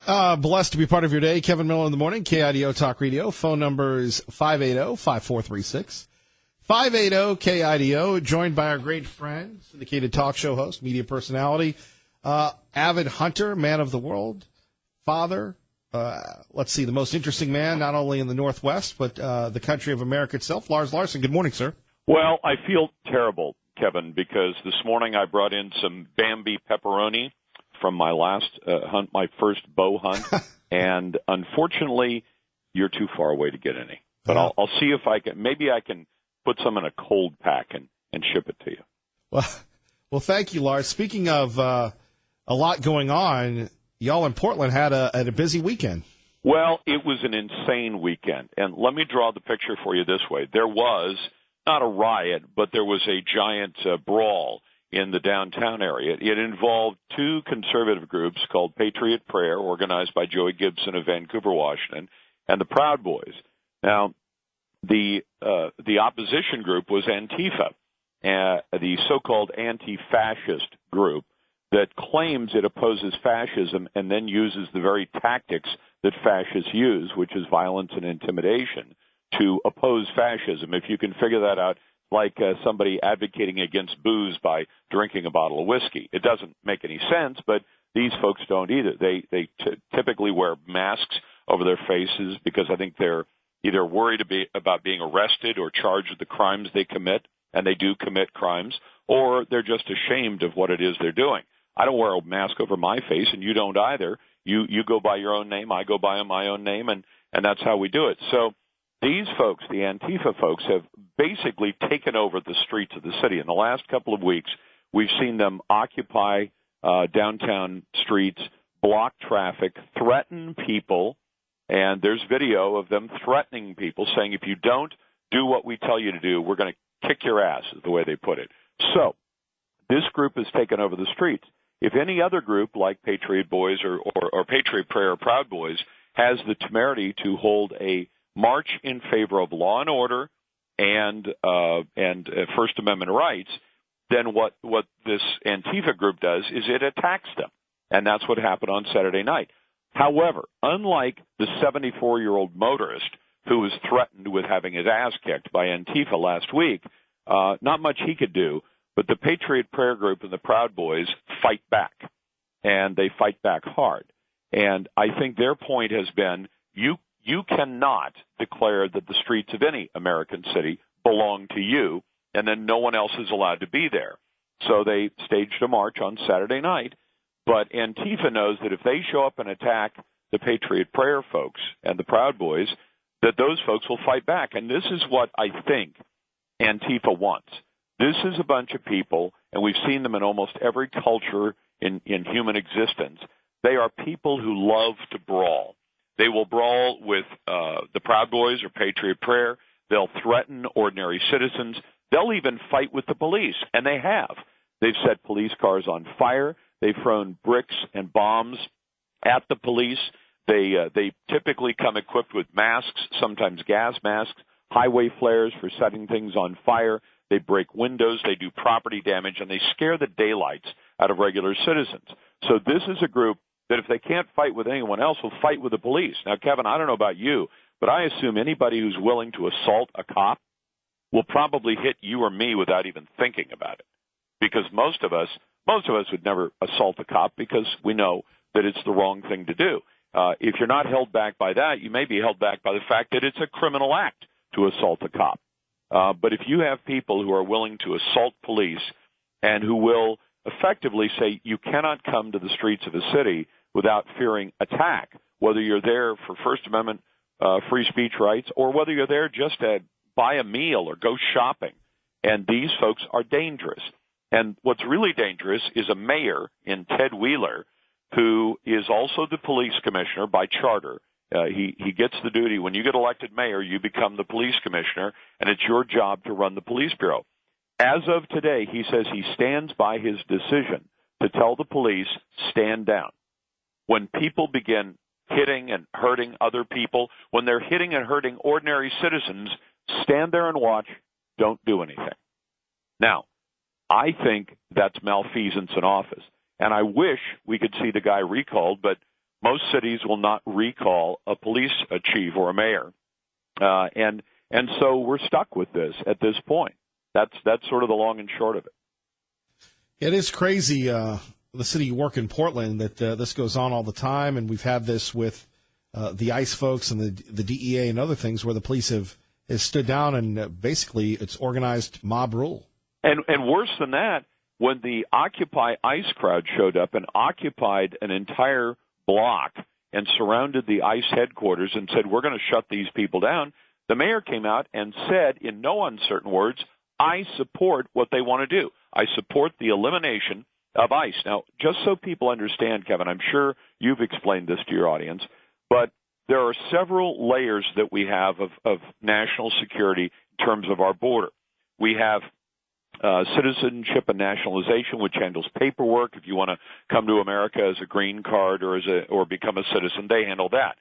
Blessed to be part of your day. Kevin Miller in the morning, KIDO Talk Radio. Phone number is 580-5436. 580-KIDO, joined by our great friend, syndicated talk show host, media personality, avid hunter, man of the world, father, the most interesting man, not only in the Northwest, but the country of America itself, Lars Larson. Good morning, sir. Well, I feel terrible, Kevin, because this morning I brought in some Bambi pepperoni from my last hunt, my first bow hunt, and unfortunately, you're too far away to get any. But I'll see if I can. Maybe I can put some in a cold pack and ship it to you. Well, thank you, Lars. Speaking of a lot going on, y'all in Portland had a busy weekend. Well, it was an insane weekend, and let me draw the picture for you this way. There was not a riot, but there was a giant brawl in the downtown area. It involved two conservative groups called Patriot Prayer, organized by Joey Gibson of Vancouver, Washington, and the Proud Boys. Now, the opposition group was Antifa, the so-called anti-fascist group that claims it opposes fascism and then uses the very tactics that fascists use, which is violence and intimidation, to oppose fascism. If you can figure that out, like somebody advocating against booze by drinking a bottle of whiskey. It doesn't make any sense, but these folks don't either. They typically wear masks over their faces because I think they're either worried about being arrested or charged with the crimes they commit, and they do commit crimes, or they're just ashamed of what it is they're doing. I don't wear a mask over my face, and you don't either. You go by your own name, I go by my own name, and that's how we do it. So these folks, the Antifa folks, have basically taken over the streets of the city. In the last couple of weeks, we've seen them occupy downtown streets, block traffic, threaten people, and there's video of them threatening people, saying, if you don't do what we tell you to do, we're going to kick your ass, is the way they put it. So this group has taken over the streets. If any other group, like Patriot Boys or Patriot Prayer or Proud Boys, has the temerity to hold a march in favor of law and order and First Amendment rights, then what this Antifa group does is it attacks them. And that's what happened on Saturday night. However, unlike the 74-year-old motorist who was threatened with having his ass kicked by Antifa last week, not much he could do, but the Patriot Prayer Group and the Proud Boys fight back, and they fight back hard. And I think their point has been, you cannot declare that the streets of any American city belong to you, and then no one else is allowed to be there. So they staged a march on Saturday night, but Antifa knows that if they show up and attack the Patriot Prayer folks and the Proud Boys, that those folks will fight back. And this is what I think Antifa wants. This is a bunch of people, and we've seen them in almost every culture in human existence. They are people who love to brawl. They will brawl with the Proud Boys or Patriot Prayer. They'll threaten ordinary citizens. They'll even fight with the police, and they have. They've set police cars on fire. They've thrown bricks and bombs at the police. They typically come equipped with masks, sometimes gas masks, highway flares for setting things on fire. They break windows. They do property damage, and they scare the daylights out of regular citizens. So this is a group that if they can't fight with anyone else, will fight with the police. Now, Kevin, I don't know about you, but I assume anybody who's willing to assault a cop will probably hit you or me without even thinking about it. Because most of us would never assault a cop because we know that it's the wrong thing to do. If you're not held back by that, you may be held back by the fact that it's a criminal act to assault a cop. But if you have people who are willing to assault police and who will effectively say you cannot come to the streets of a city without fearing attack, whether you're there for First Amendment free speech rights or whether you're there just to buy a meal or go shopping. And these folks are dangerous. And what's really dangerous is a mayor in Ted Wheeler who is also the police commissioner by charter. He gets the duty. When you get elected mayor, you become the police commissioner, and it's your job to run the police bureau. As of today, he says he stands by his decision to tell the police, stand down. When people begin hitting and hurting other people, when they're hitting and hurting ordinary citizens, stand there and watch, don't do anything. Now, I think that's malfeasance in office. And I wish we could see the guy recalled, but Most cities will not recall a police chief or a mayor, and so we're stuck with this at this point. That's sort of the long and short of it. It is crazy, the city you work in, Portland, that this goes on all the time, and we've had this with the ICE folks and the DEA and other things where the police have stood down and basically it's organized mob rule. And worse than that, when the Occupy ICE crowd showed up and occupied an entire block and surrounded the ICE headquarters and said, we're going to shut these people down, the mayor came out and said in no uncertain words, I support what they want to do. I support the elimination of ICE. Now, just so people understand, Kevin, I'm sure you've explained this to your audience, but there are several layers that we have of national security in terms of our border. We have citizenship and nationalization, which handles paperwork. If you want to come to America as a green card or become a citizen, they handle that.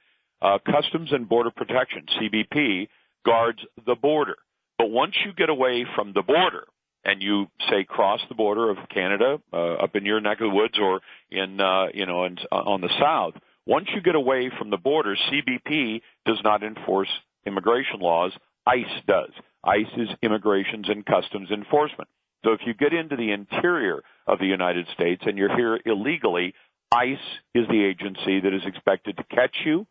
Customs and Border Protection, CBP, guards the border. But once you get away from the border and you say cross the border of Canada up in your neck of the woods or on the south, once you get away from the border, CBP does not enforce immigration laws. ICE does. ICE is Immigrations and Customs Enforcement. So if you get into the interior of the United States and you're here illegally, ICE is the agency that is expected to catch you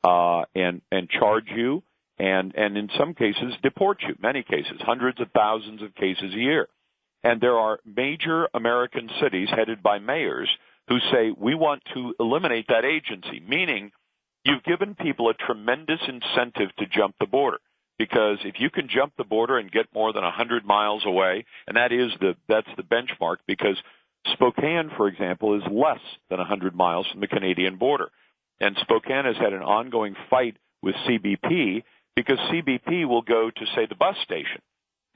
and charge you and in some cases deport you, many cases, hundreds of thousands of cases a year. And there are major American cities headed by mayors who say, we want to eliminate that agency, meaning you've given people a tremendous incentive to jump the border. Because if you can jump the border and get more than 100 miles away, and that's the benchmark, because Spokane, for example, is less than 100 miles from the Canadian border. And Spokane has had an ongoing fight with CBP because CBP will go to, say, the bus station,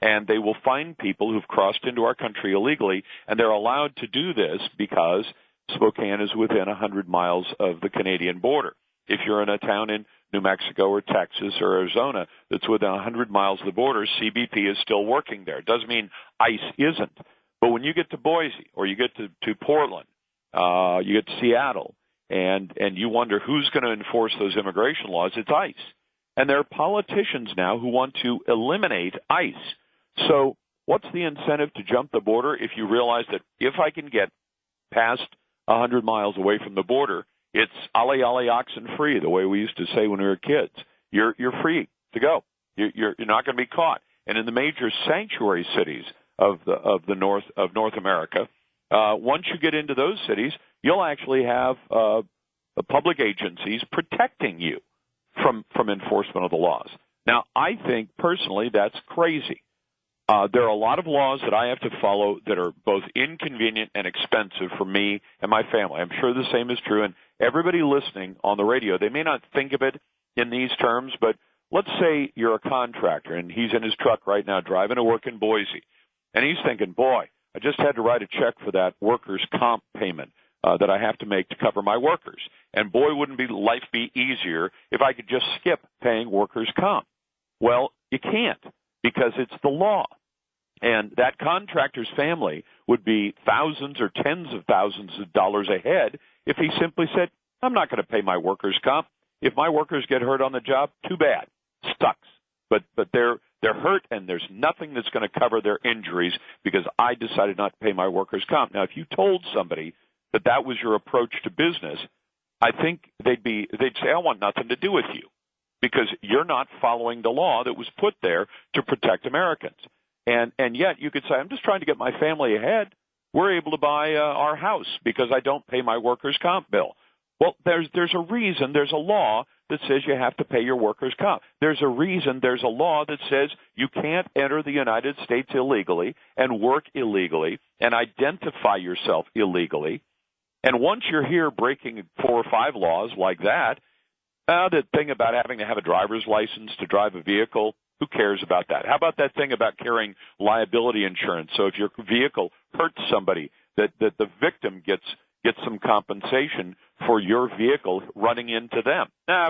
and they will find people who've crossed into our country illegally, and they're allowed to do this because Spokane is within 100 miles of the Canadian border. If you're in a town in New Mexico or Texas or Arizona that's within 100 miles of the border, CBP is still working there. It doesn't mean ICE isn't. But when you get to Boise or you get to Portland, you get to Seattle, and you wonder who's going to enforce those immigration laws, it's ICE. And there are politicians now who want to eliminate ICE. So what's the incentive to jump the border if you realize that if I can get past 100 miles away from the border, it's ollie ollie oxen free, the way we used to say when we were kids. You're free to go. You're not going to be caught. And in the major sanctuary cities of North America, once you get into those cities, you'll actually have public agencies protecting you from enforcement of the laws. Now, I think personally that's crazy. There are a lot of laws that I have to follow that are both inconvenient and expensive for me and my family. I'm sure the same is true. And everybody listening on the radio, they may not think of it in these terms, but let's say you're a contractor and he's in his truck right now driving to work in Boise. And he's thinking, boy, I just had to write a check for that workers' comp payment that I have to make to cover my workers. And boy, wouldn't life be easier if I could just skip paying workers' comp. Well, you can't because it's the law. And that contractor's family would be thousands or tens of thousands of dollars ahead if he simply said, I'm not going to pay my workers' comp. If my workers get hurt on the job, too bad. Sucks. But they're hurt, and there's nothing that's going to cover their injuries because I decided not to pay my workers' comp. Now, if you told somebody that was your approach to business, I think they'd say, I want nothing to do with you because you're not following the law that was put there to protect Americans. And yet you could say, I'm just trying to get my family ahead. We're able to buy our house because I don't pay my workers' comp bill. Well, there's a reason. There's a law that says you have to pay your workers' comp. There's a reason. There's a law that says you can't enter the United States illegally and work illegally and identify yourself illegally. And once you're here breaking 4 or 5 laws like that, the thing about having to have a driver's license to drive a vehicle, who cares about that? How about that thing about carrying liability insurance? So if your vehicle hurts somebody, that the victim gets some compensation for your vehicle running into them.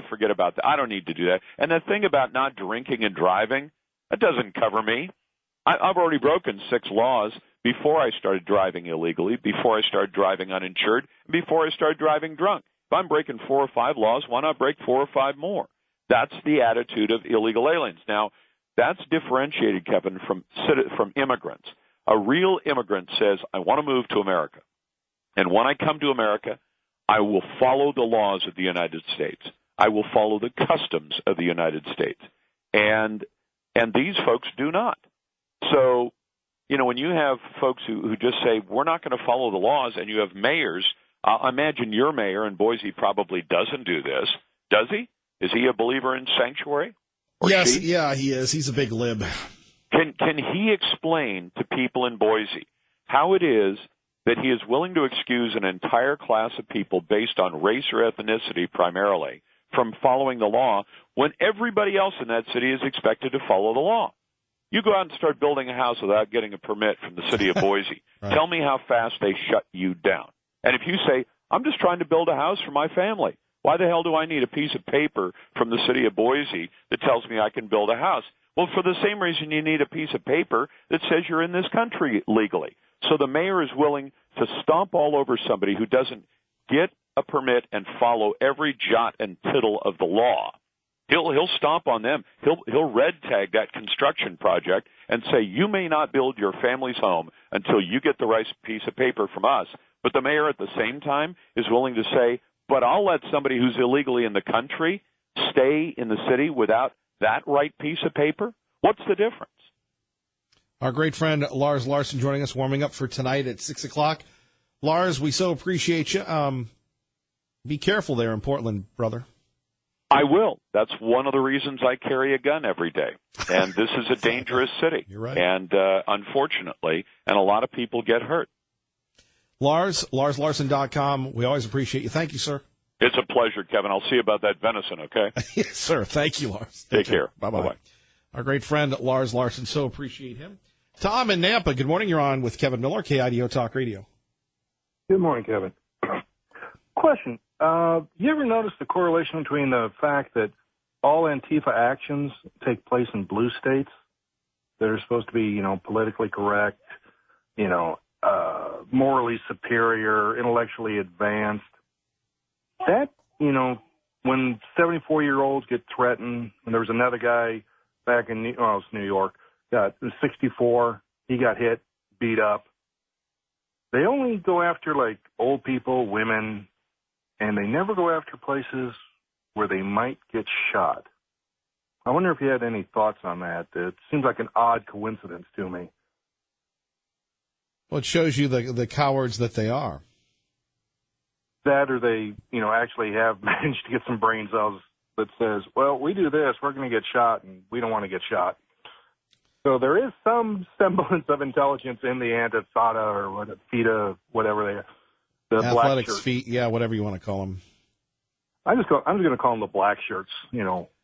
Forget about that. I don't need to do that. And the thing about not drinking and driving, that doesn't cover me. I've already broken 6 laws before I started driving illegally, before I started driving uninsured, before I started driving drunk. If I'm breaking 4 or 5 laws, why not break 4 or 5 more? That's the attitude of illegal aliens. Now, that's differentiated, Kevin, from immigrants. A real immigrant says, I want to move to America. And when I come to America, I will follow the laws of the United States. I will follow the customs of the United States. And these folks do not. So, when you have folks who just say, we're not going to follow the laws, and you have mayors, I imagine your mayor in Boise probably doesn't do this. Does he? Is he a believer in sanctuary? Yes, she? yeah, he is. He's a big lib. Can he explain to people in Boise how it is that he is willing to excuse an entire class of people based on race or ethnicity primarily from following the law when everybody else in that city is expected to follow the law? You go out and start building a house without getting a permit from the city of Boise. Right. Tell me how fast they shut you down. And if you say, I'm just trying to build a house for my family, why the hell do I need a piece of paper from the city of Boise that tells me I can build a house? Well, for the same reason you need a piece of paper that says you're in this country legally. So the mayor is willing to stomp all over somebody who doesn't get a permit and follow every jot and tittle of the law. He'll stomp on them. He'll red tag that construction project and say, you may not build your family's home until you get the right piece of paper from us. But the mayor at the same time is willing to say, but I'll let somebody who's illegally in the country stay in the city without that right piece of paper? What's the difference? Our great friend Lars Larson joining us, warming up for tonight at 6 o'clock. Lars, we so appreciate you. Be careful there in Portland, brother. I will. That's one of the reasons I carry a gun every day. And this is a dangerous city. You're right. And unfortunately, and a lot of people get hurt. Lars, LarsLarson.com. We always appreciate you. Thank you, sir. It's a pleasure, Kevin. I'll see you about that venison, okay? Yes, sir. Thank you, Lars. Take care. Bye-bye. Bye-bye. Our great friend Lars Larson, so appreciate him. Tom in Nampa, good morning. You're on with Kevin Miller, KIDO Talk Radio. Good morning, Kevin. Question. You ever notice the correlation between the fact that all Antifa actions take place in blue states that are supposed to be, politically correct, morally superior, intellectually advanced? That, when 74-year-olds get threatened, and there was another guy back in, it was New York, got 64, he got hit, beat up. They only go after, old people, women, and they never go after places where they might get shot. I wonder if you had any thoughts on that. It seems like an odd coincidence to me. Well, it shows you the cowards that they are. That or they, actually have managed to get some brain cells that says, well, we do this, we're going to get shot, and we don't want to get shot. So there is some semblance of intelligence in the Antifada or FIDA, whatever they are. The Athletics black shirts. feet, yeah, whatever you want to call them. I'm just going to call them the black shirts.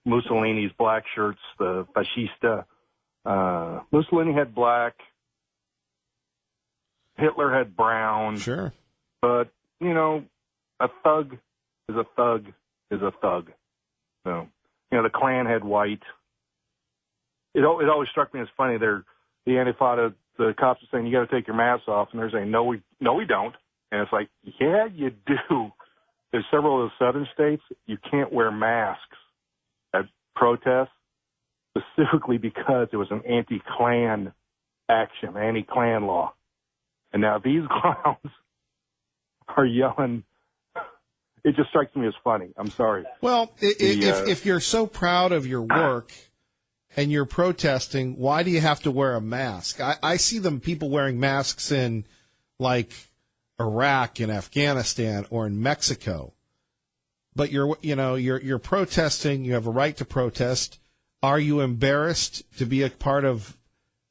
Mussolini's black shirts, the fascista. Mussolini had black. Hitler had brown. Sure. But, a thug is a thug is a thug. So, the Klan had white. It always struck me as funny. The Antifada, the cops are saying, you got to take your mask off. And they're saying, no, we don't. And it's like, yeah, you do. There's several of the southern states, you can't wear masks at protests, specifically because it was an anti-Klan action, anti-Klan law. And now these clowns are yelling. It just strikes me as funny. I'm sorry. Well, if you're so proud of your work and you're protesting, why do you have to wear a mask? I see people wearing masks in, Iraq and Afghanistan or in Mexico. But you're protesting, you have a right to protest. Are you embarrassed to be a part of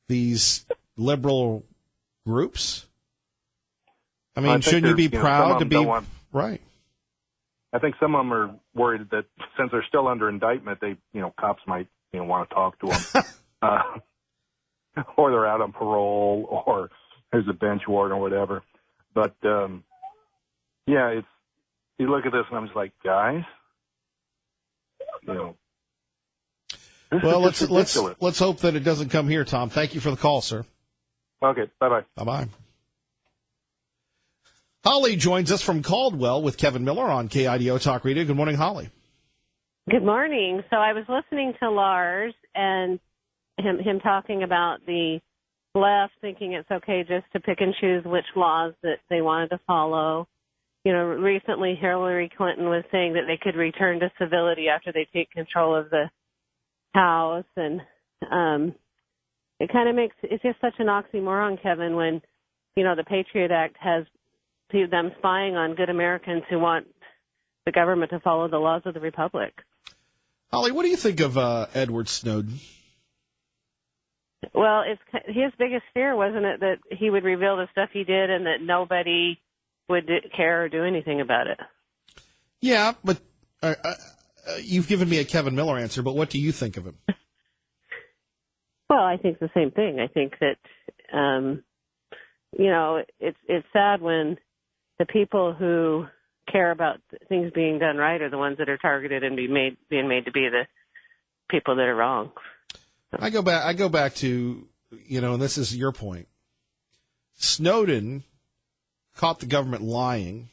these liberal groups? I mean, shouldn't you be proud to be right? I think some of them are worried that since they're still under indictment, cops might want to talk to them, or they're out on parole, or there's a bench warrant or whatever. But, you look at this and I'm just like, guys, well, let's hope that it doesn't come here, Tom. Thank you for the call, sir. Okay, bye-bye. Bye-bye. Holly joins us from Caldwell with Kevin Miller on KIDO Talk Radio. Good morning, Holly. Good morning. So I was listening to Lars and him talking about the left thinking it's okay just to pick and choose which laws that they wanted to follow. You know, recently Hillary Clinton was saying that they could return to civility after they take control of the House. And it kind of it's just such an oxymoron, Kevin, when, you know, the Patriot Act has them spying on good Americans who want the government to follow the laws of the Republic. Holly, what do you think of Edward Snowden? Well, his biggest fear, wasn't it, that he would reveal the stuff he did and that nobody would care or do anything about it? Yeah, but you've given me a Kevin Miller answer, but what do you think of him? Well, I think the same thing. I think that, you know, it's sad when the people who care about things being done right are the ones that are targeted and being made to be the people that are wrong. I go back to, you know, and this is your point. Snowden caught the government lying.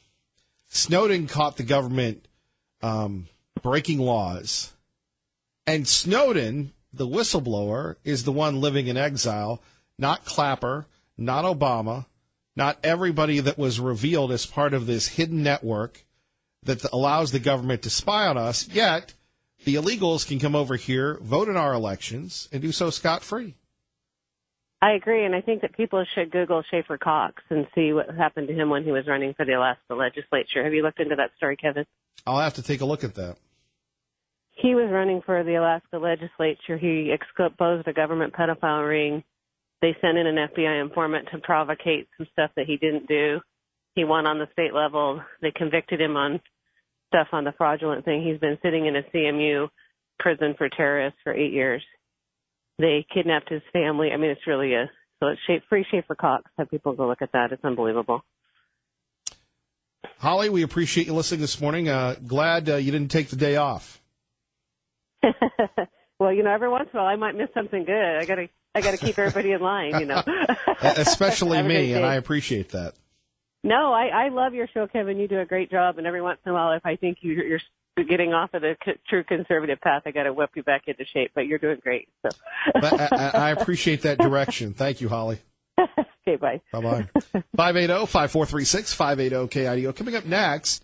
Snowden caught the government breaking laws. And Snowden, the whistleblower, is the one living in exile, not Clapper, not Obama, not everybody that was revealed as part of this hidden network that allows the government to spy on us, yet the illegals can come over here, vote in our elections, and do so scot-free. I agree, and I think that people should Google Schaefer Cox and see what happened to him when he was running for the Alaska legislature. Have you looked into that story, Kevin? I'll have to take a look at that. He was running for the Alaska legislature. He exposed a government pedophile ring. They sent in an FBI informant to provocate some stuff that he didn't do. He won on the state level. They convicted him on stuff on the fraudulent thing. He's been sitting in a CMU prison for terrorists for 8 years. They kidnapped his family. I mean, it's really it's free Schaefer Cox. Have people go look at that. It's unbelievable. Holly, we appreciate you listening this morning. Glad you didn't take the day off. Well, you know, every once in a while I might miss something good. I gotta keep everybody in line, you know. Especially me, and I appreciate that. No, I love your show, Kevin. You do a great job, and every once in a while, if I think you're getting off of the true conservative path, I got to whip you back into shape. But you're doing great. So. I appreciate that direction. Thank you, Holly. Okay, bye. Bye-bye. 580-5436, 580-KIDO. Coming up next,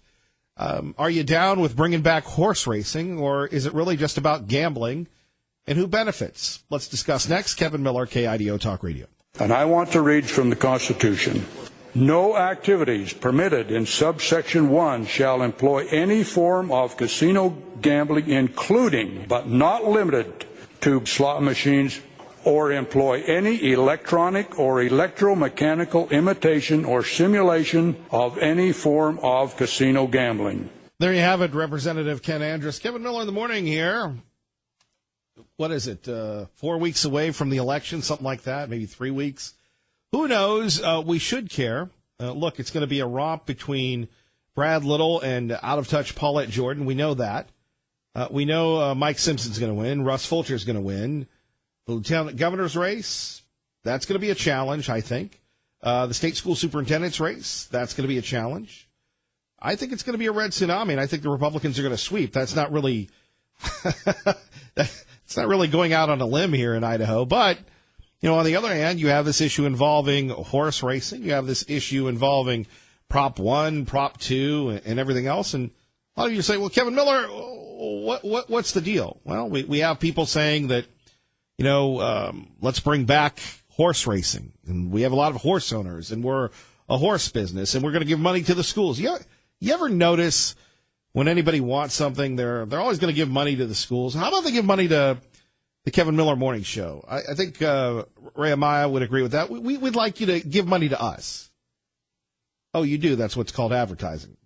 are you down with bringing back horse racing, or is it really just about gambling, and who benefits? Let's discuss next. Kevin Miller, KIDO Talk Radio. And I want to read from the Constitution. No activities permitted in subsection 1 shall employ any form of casino gambling, including but not limited to slot machines, or employ any electronic or electromechanical imitation or simulation of any form of casino gambling. There you have it, Representative Ken Andrus. Kevin Miller in the morning here. What is it, 4 weeks away from the election, something like that, maybe 3 weeks? Who knows? We should care. Look, it's going to be a romp between Brad Little and out-of-touch Paulette Jordan. We know that. We know Mike Simpson's going to win. Russ Fulcher's going to win. The lieutenant governor's race, that's going to be a challenge, I think. The state school superintendent's race, that's going to be a challenge. I think it's going to be a red tsunami, and I think the Republicans are going to sweep. That's not really it's not really going out on a limb here in Idaho, but you know, on the other hand, you have this issue involving horse racing. You have this issue involving Prop 1, Prop 2, and everything else. And a lot of you say, well, Kevin Miller, what's the deal? Well, we have people saying that, you know, let's bring back horse racing. And we have a lot of horse owners, and we're a horse business, and we're going to give money to the schools. You ever notice when anybody wants something, they're always going to give money to the schools? How about they give money to the Kevin Miller Morning Show? I think Ray Amaya would agree with that. We'd like you to give money to us. Oh, you do? That's what's called advertising.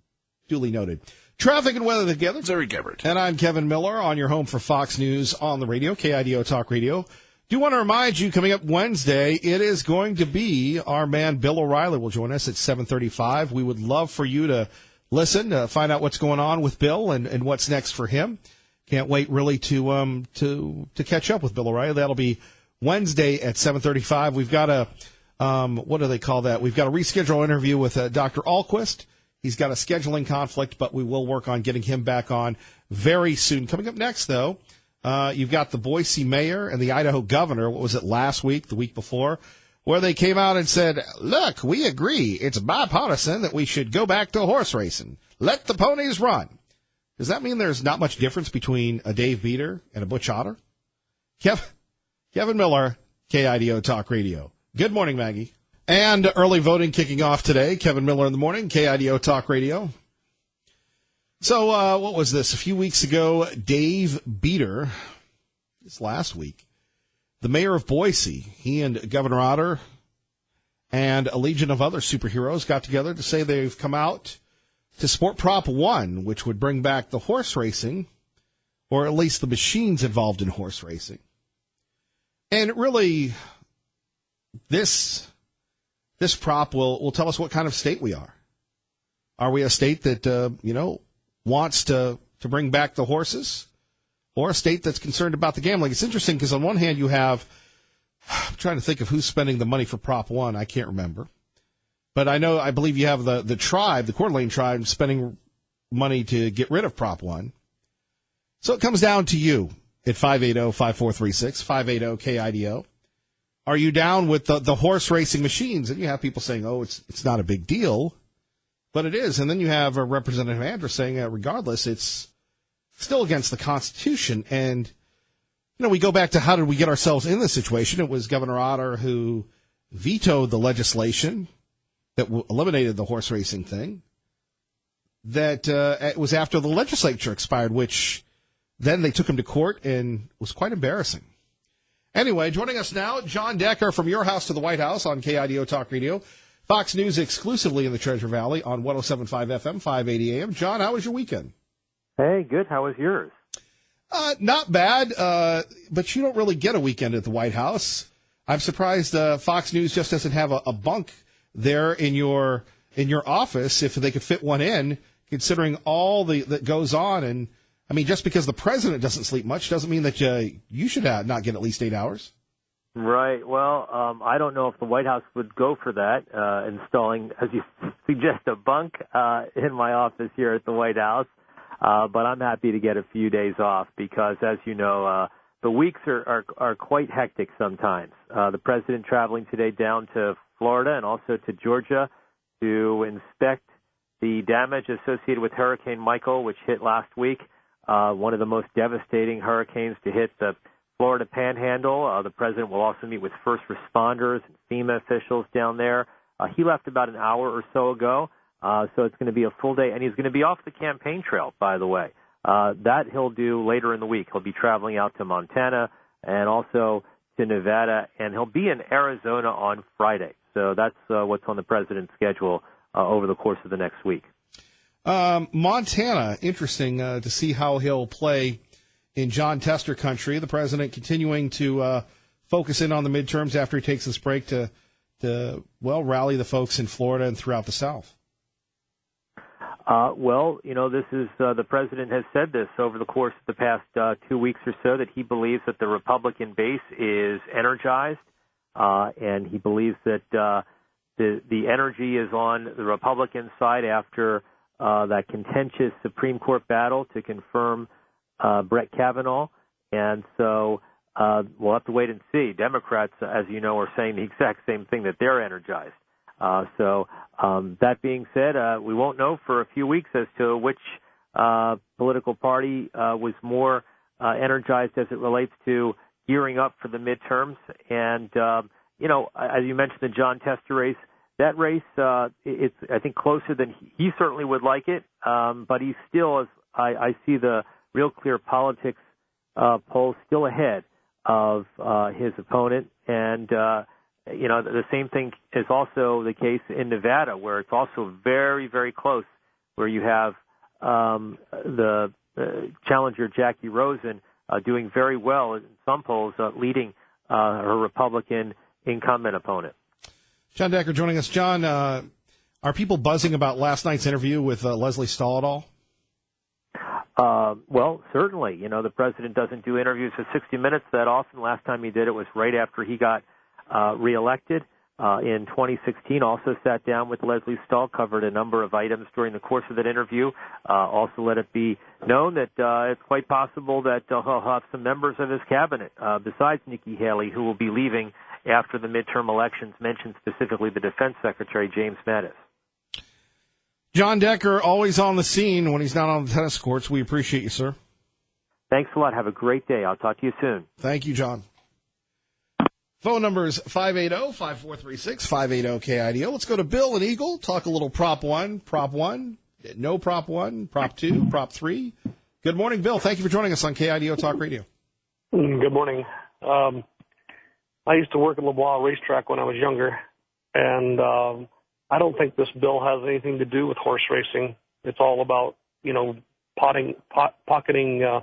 Duly noted. Traffic and weather together. It's Eric Everett. And I'm Kevin Miller on your home for Fox News on the radio, KIDO Talk Radio. Do want to remind you, coming up Wednesday, it is going to be our man Bill O'Reilly will join us at 7:35. We would love for you to listen, find out what's going on with Bill and what's next for him. Can't wait really to catch up with Bill O'Reilly. That'll be Wednesday at 7:35. We've got a what do they call that? We've got a rescheduled interview with Dr. Ahlquist. He's got a scheduling conflict, but we will work on getting him back on very soon. Coming up next, though, you've got the Boise mayor and the Idaho governor. What was it, last week, the week before, where they came out and said, look, we agree. It's bipartisan that we should go back to horse racing. Let the ponies run. Does that mean there's not much difference between a Dave Beater and a Butch Otter? Kevin Miller, KIDO Talk Radio. Good morning, Maggie. And early voting kicking off today. Kevin Miller in the morning, KIDO Talk Radio. So what was this? A few weeks ago, Dave Beater, this last week, the mayor of Boise, he and Governor Otter and a legion of other superheroes got together to say they've come out to support Prop 1, which would bring back the horse racing, or at least the machines involved in horse racing. And really, this prop will tell us what kind of state we are. Are we a state that, wants to bring back the horses, or a state that's concerned about the gambling? It's interesting because on one hand you have, I'm trying to think of who's spending the money for Prop 1. I can't remember. But I believe you have the tribe, the Coeur d'Alene tribe, spending money to get rid of Prop 1. So it comes down to you at 580-5436, 580-KIDO. Are you down with the horse racing machines? And you have people saying, oh, it's not a big deal, but it is. And then you have Representative Andrus saying, regardless, it's still against the Constitution. And, we go back to how did we get ourselves in this situation? It was Governor Otter who vetoed the legislation that eliminated the horse racing thing. That it was after the legislature expired, which then they took him to court and was quite embarrassing. Anyway, joining us now, John Decker from Your House to the White House on KIDO Talk Radio. Fox News exclusively in the Treasure Valley on 107.5 FM, 580 AM. John, how was your weekend? Hey, good. How was yours? Not bad, but you don't really get a weekend at the White House. I'm surprised Fox News just doesn't have a bunk there in your office if they could fit one in, considering all that goes on. And I mean, just because the president doesn't sleep much doesn't mean that you should not get at least 8 hours. Right. Well, I don't know if the White House would go for that, installing, as you suggest, a bunk in my office here at the White House. But I'm happy to get a few days off because, as you know, the weeks are quite hectic sometimes. The president traveling today down to Florida and also to Georgia to inspect the damage associated with Hurricane Michael, which hit last week. One of the most devastating hurricanes to hit the Florida Panhandle. The president will also meet with first responders and FEMA officials down there. He left about an hour or so ago, so it's going to be a full day, and he's going to be off the campaign trail, by the way. That he'll do later in the week. He'll be traveling out to Montana and also to Nevada, and he'll be in Arizona on Friday. So that's what's on the president's schedule over the course of the next week. Montana, interesting to see how he'll play in John Tester country. The president continuing to focus in on the midterms after he takes this break to rally the folks in Florida and throughout the South. Well, this is the president has said this over the course of the past 2 weeks or so, that he believes that the Republican base is energized, and he believes that the energy is on the Republican side after that contentious Supreme Court battle to confirm Brett Kavanaugh. And so we'll have to wait and see. Democrats, as you know, are saying the exact same thing, that they're energized. So that being said, we won't know for a few weeks as to which political party was more energized as it relates to gearing up for the midterms. And, as you mentioned, the John Tester race, that race, it's, I think, closer than he certainly would like it. But he's still, as I see the Real Clear Politics poll, still ahead of his opponent. And, the same thing is also the case in Nevada, where it's also very, very close, where you have the challenger Jackie Rosen doing very well in some polls, leading her Republican incumbent opponent. John Decker joining us. John, are people buzzing about last night's interview with Leslie Stahl at all? Well, certainly. The president doesn't do interviews for 60 Minutes that often. Last time he did it was right after he got reelected. in 2016, also sat down with Leslie Stahl, covered a number of items during the course of that interview. Also let it be known that it's quite possible that he'll have some members of his cabinet, besides Nikki Haley, who will be leaving after the midterm elections, mentioned specifically the Defense Secretary, James Mattis. John Decker, always on the scene when he's not on the tennis courts. We appreciate you, sir. Thanks a lot. Have a great day. I'll talk to you soon. Thank you, John. Phone number is 580-5436, 580-KIDO. Let's go to Bill and Eagle, talk a little Prop 1, no Prop 1, Prop 2, Prop 3. Good morning, Bill. Thank you for joining us on KIDO Talk Radio. Good morning. I used to work at LeBois Racetrack when I was younger, and I don't think this bill has anything to do with horse racing. It's all about, pocketing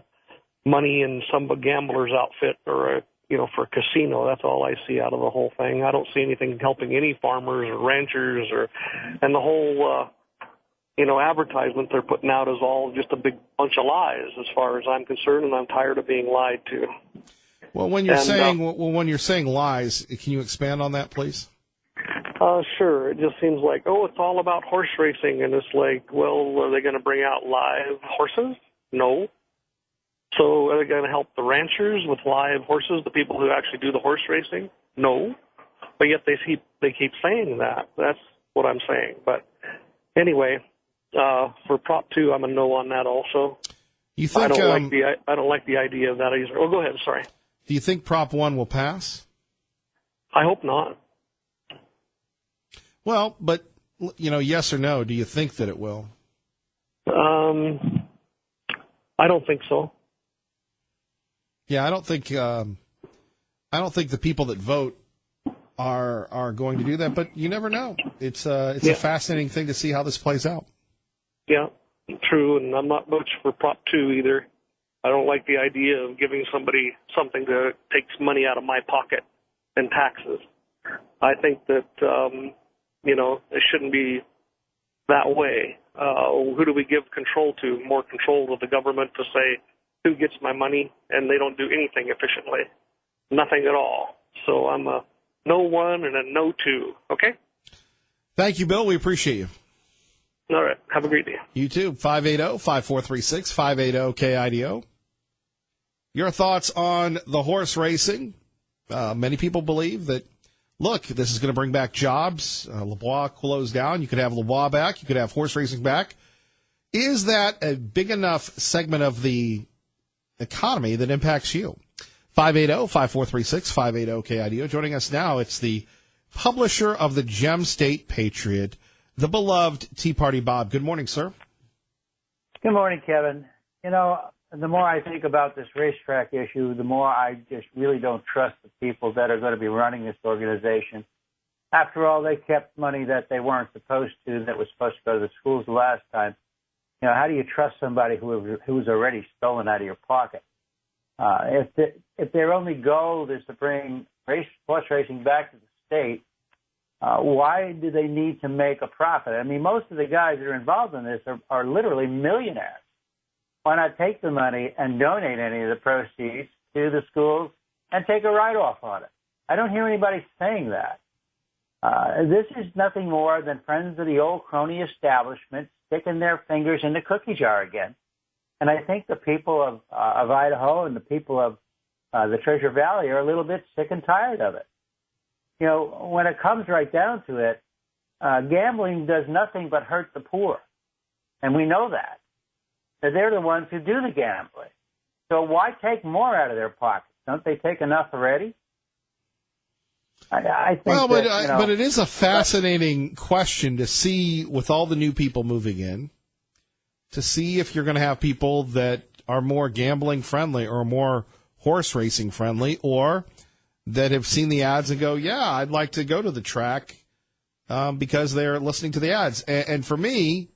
money in some gambler's outfit or for a casino. That's all I see out of the whole thing. I don't see anything helping any farmers or ranchers and the whole, advertisement they're putting out is all just a big bunch of lies as far as I'm concerned, and I'm tired of being lied to. Well, when you're saying lies, can you expand on that, please? Sure. It just seems like, it's all about horse racing, and it's like, well, are they going to bring out live horses? No. So are they going to help the ranchers with live horses, the people who actually do the horse racing? No. But yet they keep saying that. That's what I'm saying. But anyway, for Prop 2, I'm a no on that also. You think, I don't like the idea of that either. Oh, go ahead. Sorry. Do you think Prop 1 will pass? I hope not. Well, but, yes or no, do you think that it will? I don't think so. Yeah, I don't think the people that vote are going to do that, but you never know. It's a fascinating thing to see how this plays out. Yeah, true, and I'm not much for Prop 2 either. I don't like the idea of giving somebody something that takes money out of my pocket and taxes. I think that, it shouldn't be that way. Who do we give control to? More control to the government to say who gets my money, and they don't do anything efficiently. Nothing at all. So I'm a no 1 and a no 2. Okay? Thank you, Bill. We appreciate you. All right. Have a great day. You too. 580-5436, 580-KIDO. Your thoughts on the horse racing? Many people believe that, look, this is going to bring back jobs. LeBois closed down. You could have LeBois back. You could have horse racing back. Is that a big enough segment of the economy that impacts you? 580-5436, 580-KIDO. Joining us now, it's the publisher of the Gem State Patriot, the beloved Tea Party Bob. Good morning, sir. Good morning, Kevin. The more I think about this racetrack issue, the more I just really don't trust the people that are going to be running this organization. After all, they kept money that they weren't supposed to, that was supposed to go to the schools the last time. How do you trust somebody who's already stolen out of your pocket? If their only goal is to bring horse racing back to the state, why do they need to make a profit? I mean, most of the guys that are involved in this are literally millionaires. Why not take the money and donate any of the proceeds to the schools and take a write-off on it? I don't hear anybody saying that. This is nothing more than friends of the old crony establishment sticking their fingers in the cookie jar again. And I think the people of Idaho and the people of the Treasure Valley are a little bit sick and tired of it. When it comes right down to it, gambling does nothing but hurt the poor. And we know that. They're the ones who do the gambling. So why take more out of their pockets? Don't they take enough already? I think but it is a fascinating question to see with all the new people moving in, to see if you're going to have people that are more gambling friendly or more horse racing friendly, or that have seen the ads and go, yeah, I'd like to go to the track because they're listening to the ads. And for me,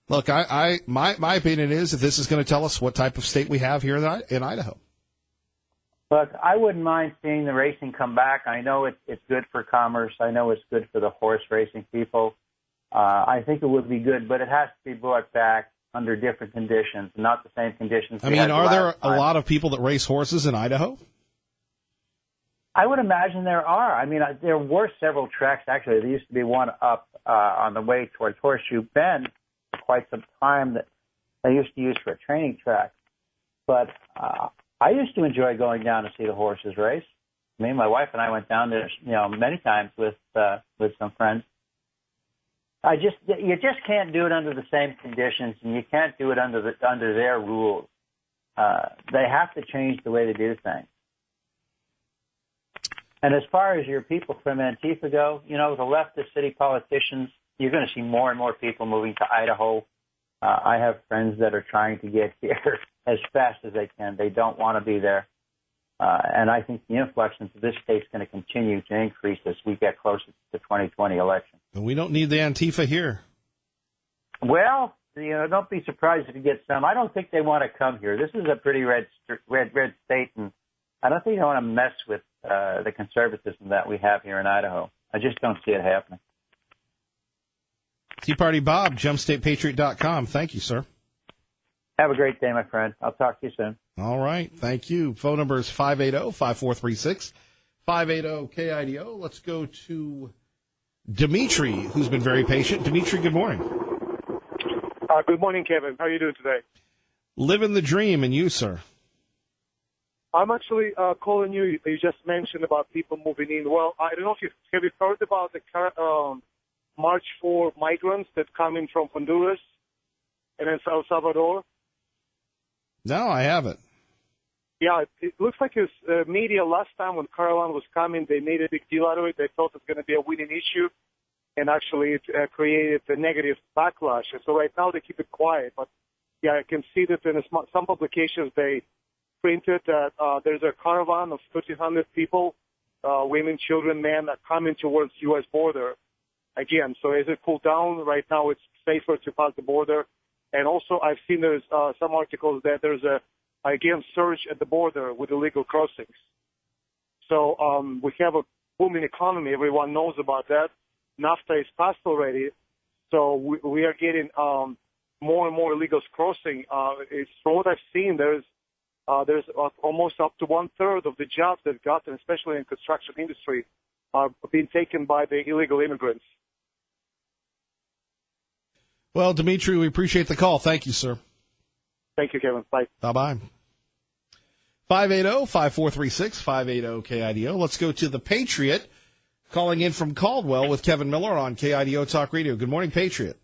look, my opinion is that this is going to tell us what type of state we have here in Idaho. Look, I wouldn't mind seeing the racing come back. I know it's good for commerce. I know it's good for the horse racing people. I think it would be good, but it has to be brought back under different conditions, not the same conditions. I mean, are there a lot of people that race horses in Idaho? I would imagine there are. I mean, there were several tracks, actually. There used to be one up on the way towards Horseshoe Bend for quite some time that I used to use for a training track. But I used to enjoy going down to see the horses race. Me and my wife and I went down there, many times with some friends. You just can't do it under the same conditions, and you can't do it under their rules. They have to change the way they do things. And as far as your people from Antifa go, the leftist city politicians, you're going to see more and more people moving to Idaho. I have friends that are trying to get here as fast as they can. They don't want to be there. And I think the influx into this state is going to continue to increase as we get closer to the 2020 election. And we don't need the Antifa here. Well, don't be surprised if you get some. I don't think they want to come here. This is a pretty red state, and I don't think they want to mess with the conservatism that we have here in Idaho. I just don't see it happening. Tea Party Bob, JumpStatePatriot.com. Thank you, sir. Have a great day, my friend. I'll talk to you soon. All right. Thank you. Phone number is 580-5436, 580-KIDO. Let's go to Dimitri, who's been very patient. Dimitri, good morning. Good morning, Kevin. How are you doing today? Living the dream, and you, sir? I'm actually calling you. You just mentioned about people moving in. Well, I don't know if have you heard about the March for migrants that come in from Honduras and then El Salvador? No, I haven't. Yeah, it looks like his media last time when Caroline was coming, they made a big deal out of it. They thought it was going to be a winning issue, and actually it created a negative backlash. And so right now they keep it quiet. But, yeah, I can see that in some publications they printed that there's a caravan of 1,300 people, women, children, men, that coming towards U.S. border again. So as it cooled down, right now it's safer to pass the border. And also I've seen there's some articles that there's again, surge at the border with illegal crossings. So we have a booming economy. Everyone knows about that. NAFTA is passed already. So we are getting more and more illegals crossing. It's from what I've seen, there's almost up to 1/3 of the jobs they've gotten, especially in construction industry, are being taken by the illegal immigrants. Well, Dimitri, we appreciate the call. Thank you, sir. Thank you, Kevin. Bye. Bye-bye. 580-5436, 580-KIDO. Let's go to the Patriot, calling in from Caldwell with Kevin Miller on KIDO Talk Radio. Good morning, Patriot.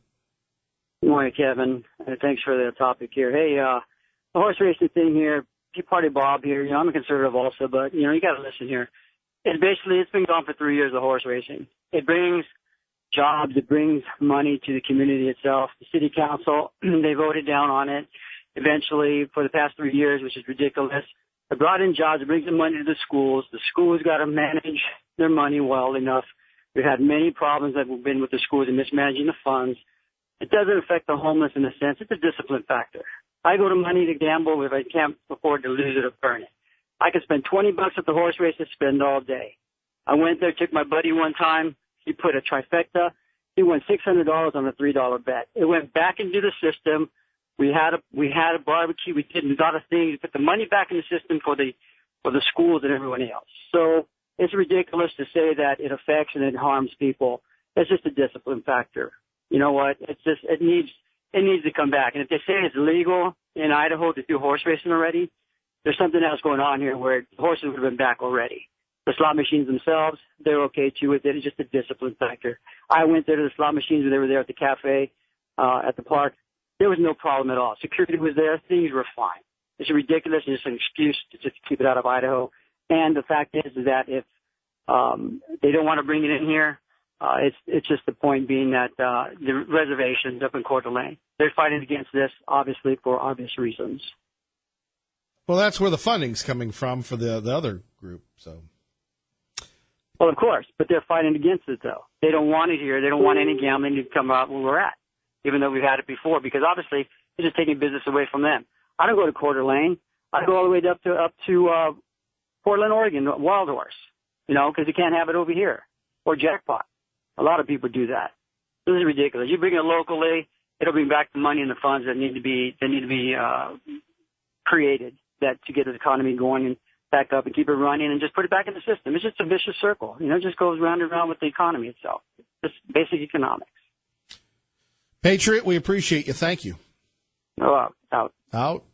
Good morning, Kevin. Thanks for the topic here. Hey, the horse racing thing here, Tea Party Bob here. I'm a conservative also, but, you got to listen here. It's been gone for 3 years, the horse racing. It brings jobs, it brings money to the community itself. The city council, they voted down on it eventually for the past 3 years, which is ridiculous. It brought in jobs, it brings in money to the schools. The schools got to manage their money well enough. We've had many problems that have been with the schools and mismanaging the funds. It doesn't affect the homeless in a sense. It's a discipline factor. I go to money to gamble if I can't afford to lose it or burn it. I can spend $20 at the horse race and spend all day. I went there, took my buddy one time. He put a trifecta. He won $600 on a $3 bet. It went back into the system. We had a barbecue. We did a lot of things. We put the money back in the system for the schools and everyone else. So it's ridiculous to say that it affects and it harms people. It's just a discipline factor. You know what? It needs to come back. And if they say it's legal in Idaho to do horse racing already, there's something else going on here where the horses would have been back already. The slot machines themselves, they're okay too with it. It's just a discipline factor. I went there to the slot machines when they were there at the cafe, at the park. There was no problem at all. Security was there. Things were fine. It's ridiculous. It's just an excuse to just keep it out of Idaho. And the fact is that if they don't want to bring it in here, it's just the point being that the reservations up in Coeur d'Alene, they're fighting against this, obviously, for obvious reasons. Well, that's where the funding's coming from for the other group. So. Well, of course, but they're fighting against it, though. They don't want it here. They don't want any gambling to come out where we're at, even though we've had it before, because obviously it's just taking business away from them. I don't go to Coeur d'Alene. I go all the way up to Portland, Oregon, Wild Horse, because you can't have it over here, or Jackpot. A lot of people do that. This is ridiculous. You bring it locally, it'll bring back the money and the funds that need to be created to get the economy going and back up and keep it running and just put it back in the system. It's just a vicious circle. You know, it just goes round and round with the economy itself. It's basic economics. Patriot, we appreciate you. Thank you. Oh, out. Out.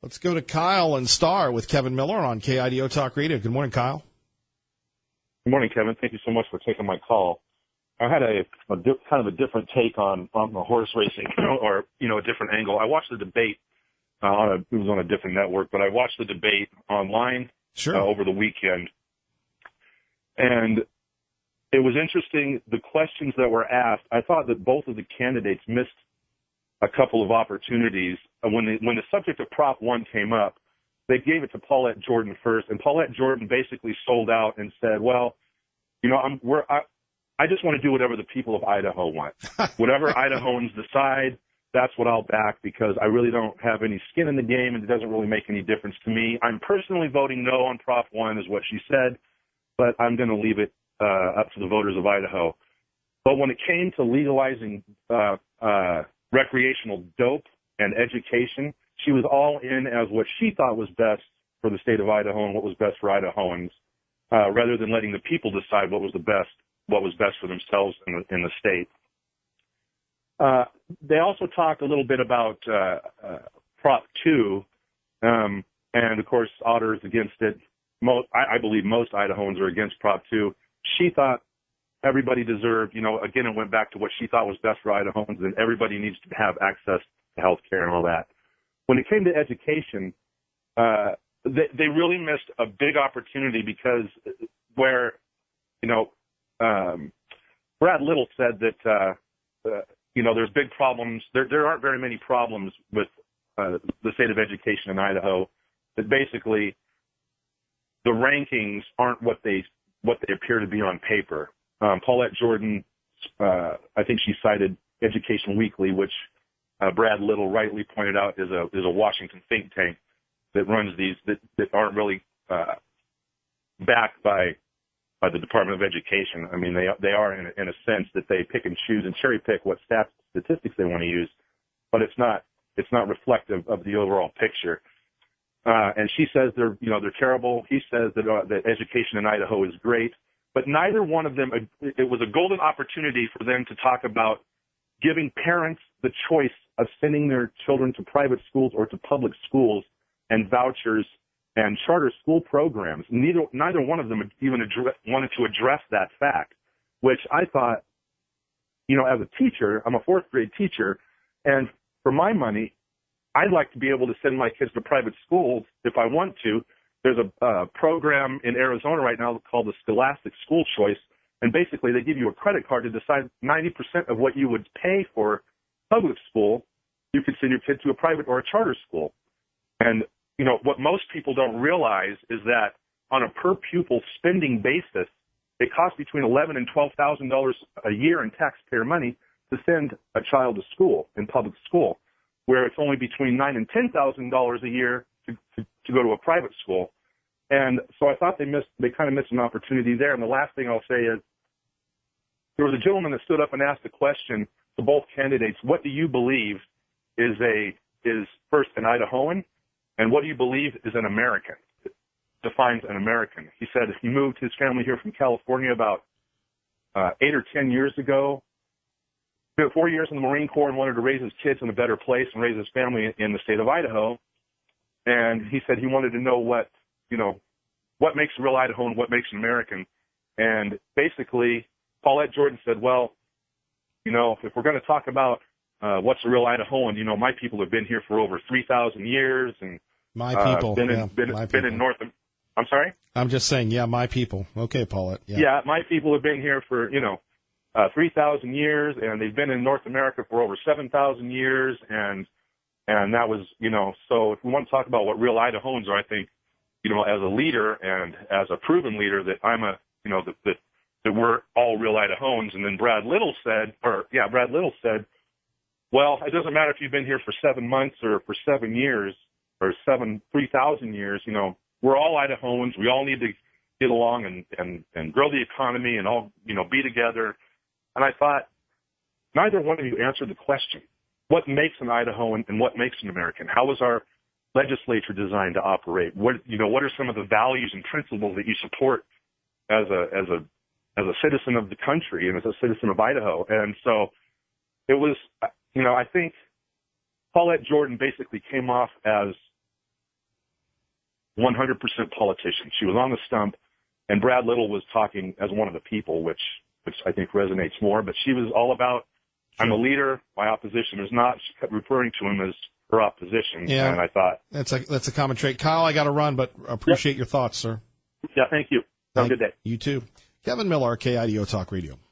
Let's go to Kyle and Star with Kevin Miller on KIDO Talk Radio. Good morning, Kyle. Good morning, Kevin. Thank you so much for taking my call. I had a kind of a different take on the horse racing, or, a different angle. I watched the debate it was on a different network, but I watched the debate online over the weekend. And it was interesting, the questions that were asked. I thought that both of the candidates missed a couple of opportunities. When the subject of Prop 1 came up, they gave it to Paulette Jordan first, and Paulette Jordan basically sold out and said, well, I just want to do whatever the people of Idaho want. Whatever Idahoans decide, that's what I'll back, because I really don't have any skin in the game and it doesn't really make any difference to me. I'm personally voting no on Prop 1 is what she said, but I'm going to leave it up to the voters of Idaho. But when it came to legalizing recreational dope and education, she was all in as what she thought was best for the state of Idaho and what was best for Idahoans, rather than letting the people decide what was best for themselves in the state. They also talked a little bit about Prop 2, and of course, Otter is against it. I believe most Idahoans are against Prop 2. She thought everybody deserved, again, it went back to what she thought was best for Idahoans, and everybody needs to have access to health care and all that. When it came to education, they really missed a big opportunity, because where, Brad Little said that, there's big problems. There aren't very many problems with the state of education in Idaho. That basically the rankings aren't what they appear to be on paper. Paulette Jordan, I think she cited Education Weekly, which Brad Little rightly pointed out is a Washington think tank that runs these that aren't really backed by the Department of Education. I mean, they are in a sense that they pick and choose and cherry pick what statistics they want to use, but it's not reflective of the overall picture. And she says they're terrible. He says that education in Idaho is great, but neither one of them. It was a golden opportunity for them to talk about giving parents the choice of sending their children to private schools or to public schools, and vouchers and charter school programs. Neither one of them even wanted to address that fact, which I thought, as a teacher, I'm a fourth grade teacher, and for my money, I'd like to be able to send my kids to private schools if I want to. There's a program in Arizona right now called the Scholastic School Choice, and basically they give you a credit card to decide 90% of what you would pay for public school, you could send your kid to a private or a charter school. And what most people don't realize is that on a per pupil spending basis, it costs between $11,000 and $12,000 a year in taxpayer money to send a child to school in public school, where it's only between $9,000 and $10,000 a year to go to a private school. And so I thought they kind of missed an opportunity there. And the last thing I'll say is there was a gentleman that stood up and asked a question to both candidates. What do you believe is first an Idahoan? And what do you believe is an American? It defines an American. He said he moved his family here from California about 8 or 10 years ago. Spent 4 years in the Marine Corps and wanted to raise his kids in a better place and raise his family in the state of Idaho. And he said he wanted to know what makes a real Idahoan, what makes an American. And basically, Paulette Jordan said, well, if we're going to talk about what's a real Idahoan, my people have been here for over 3,000 years, and my people been in North. I'm sorry. I'm just saying, my people. Okay, Paulette. Yeah, my people have been here for 3,000 years, and they've been in North America for over 7,000 years, and that was So if we want to talk about what real Idahoans are, I think as a leader and as a proven leader that I'm that we're all real Idahoans. And then Brad Little said, well, it doesn't matter if you've been here for 7 months or for 7 years or 3,000 years. We're all Idahoans. We all need to get along and grow the economy and all, be together. And I thought, neither one of you answered the question. What makes an Idahoan and what makes an American? How was our legislature designed to operate? What are some of the values and principles that you support as a citizen of the country and as a citizen of Idaho? And so it was, I think Paulette Jordan basically came off as 100% politician. She was on the stump, and Brad Little was talking as one of the people, which I think resonates more. But she was all about, I'm a leader, my opposition is not. She kept referring to him as her opposition, and I thought that's a common trait. Kyle, I got to run, but appreciate your thoughts, sir. Yeah, thank you. Have a good day. You too. Kevin Miller, KIDO Talk Radio.